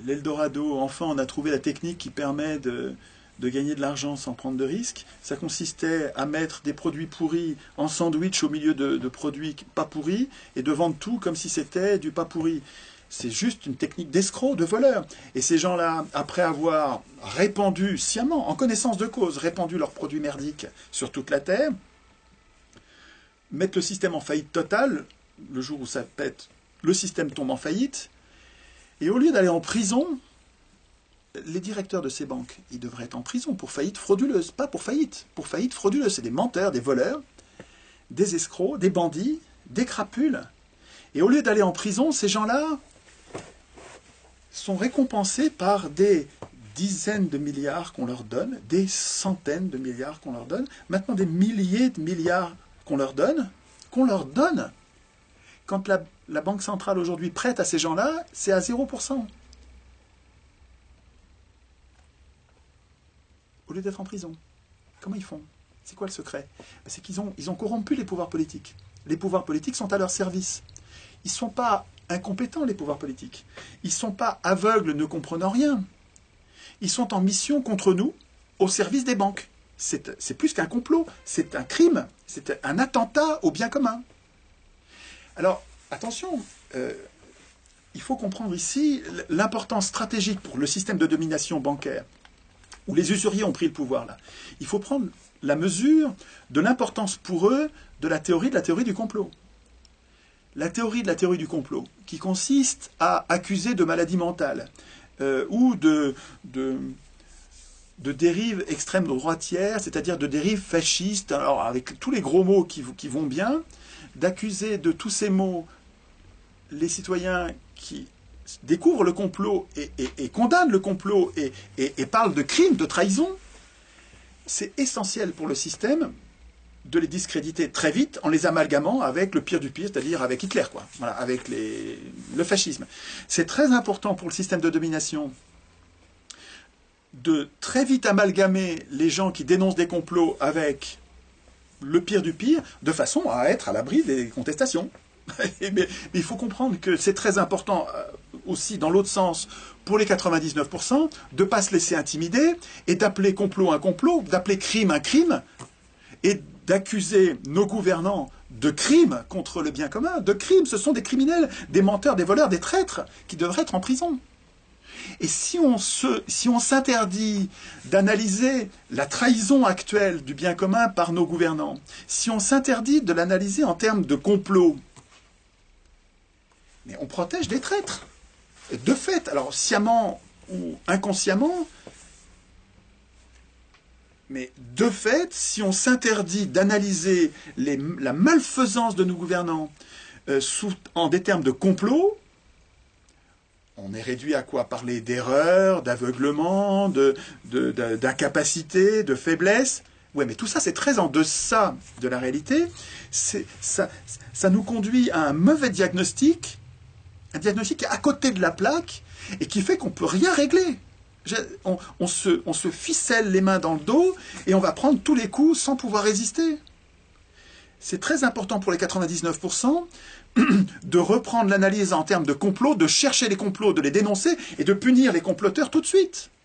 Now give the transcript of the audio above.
l'Eldorado. Enfin, on a trouvé la technique qui permet de gagner de l'argent sans prendre de risques. Ça consistait à mettre des produits pourris en sandwich au milieu de produits pas pourris et de vendre tout comme si c'était du pas pourri. C'est juste une technique d'escroc, de voleur. Et ces gens-là, après avoir répandu sciemment, en connaissance de cause, répandu leurs produits merdiques sur toute la Terre, mettent le système en faillite totale. Le jour où ça pète, le système tombe en faillite. Et au lieu d'aller en prison, les directeurs de ces banques, ils devraient être en prison pour faillite frauduleuse, pas pour faillite frauduleuse. C'est des menteurs, des voleurs, des escrocs, des bandits, des crapules. Et au lieu d'aller en prison, ces gens-là sont récompensés par des dizaines de milliards qu'on leur donne, des centaines de milliards qu'on leur donne, maintenant des milliers de milliards qu'on leur donne. Quand la Banque centrale aujourd'hui prête à ces gens-là, c'est à 0%. Au lieu d'être en prison. Comment ils font? C'est quoi le secret? C'est qu'ils ont corrompu les pouvoirs politiques. Les pouvoirs politiques sont à leur service. Ils ne sont pas incompétents, les pouvoirs politiques. Ils ne sont pas aveugles, ne comprenant rien. Ils sont en mission contre nous, au service des banques. C'est plus qu'un complot, c'est un crime, c'est un attentat au bien commun. Alors, attention, il faut comprendre ici l'importance stratégique pour le système de domination bancaire, où les usuriers ont pris le pouvoir là. Il faut prendre la mesure de l'importance pour eux de la théorie du complot. La théorie du complot, qui consiste à accuser de maladie mentale ou de dérives extrêmes droitières, c'est-à-dire de dérives fascistes, alors avec tous les gros mots qui vont bien, d'accuser de tous ces mots les citoyens qui découvrent le complot et condamnent le complot et parlent de crimes, de trahison. C'est essentiel pour le système de les discréditer très vite en les amalgamant avec le pire du pire, c'est-à-dire avec Hitler, quoi. Voilà, avec le fascisme. C'est très important pour le système de domination de très vite amalgamer les gens qui dénoncent des complots avec le pire du pire, de façon à être à l'abri des contestations. Mais il faut comprendre que c'est très important aussi, dans l'autre sens, pour les 99%, de ne pas se laisser intimider et d'appeler complot un complot, d'appeler crime un crime, et d'accuser nos gouvernants de crimes contre le bien commun. De crimes, ce sont des criminels, des menteurs, des voleurs, des traîtres, qui devraient être en prison. Et si on s'interdit d'analyser la trahison actuelle du bien commun par nos gouvernants, si on s'interdit de l'analyser en termes de complot, mais on protège des traîtres. Et de fait, alors sciemment ou inconsciemment, mais de fait, si on s'interdit d'analyser la malfaisance de nos gouvernants en des termes de complot, on est réduit à quoi? Parler d'erreur, d'aveuglement, d'incapacité, de faiblesse. Ouais, mais tout ça, c'est très en deçà de la réalité. Ça nous conduit à un mauvais diagnostic, un diagnostic qui est à côté de la plaque et qui fait qu'on ne peut rien régler. On se ficelle les mains dans le dos et on va prendre tous les coups sans pouvoir résister. C'est très important pour les 99% de reprendre l'analyse en termes de complot, de chercher les complots, de les dénoncer et de punir les comploteurs tout de suite.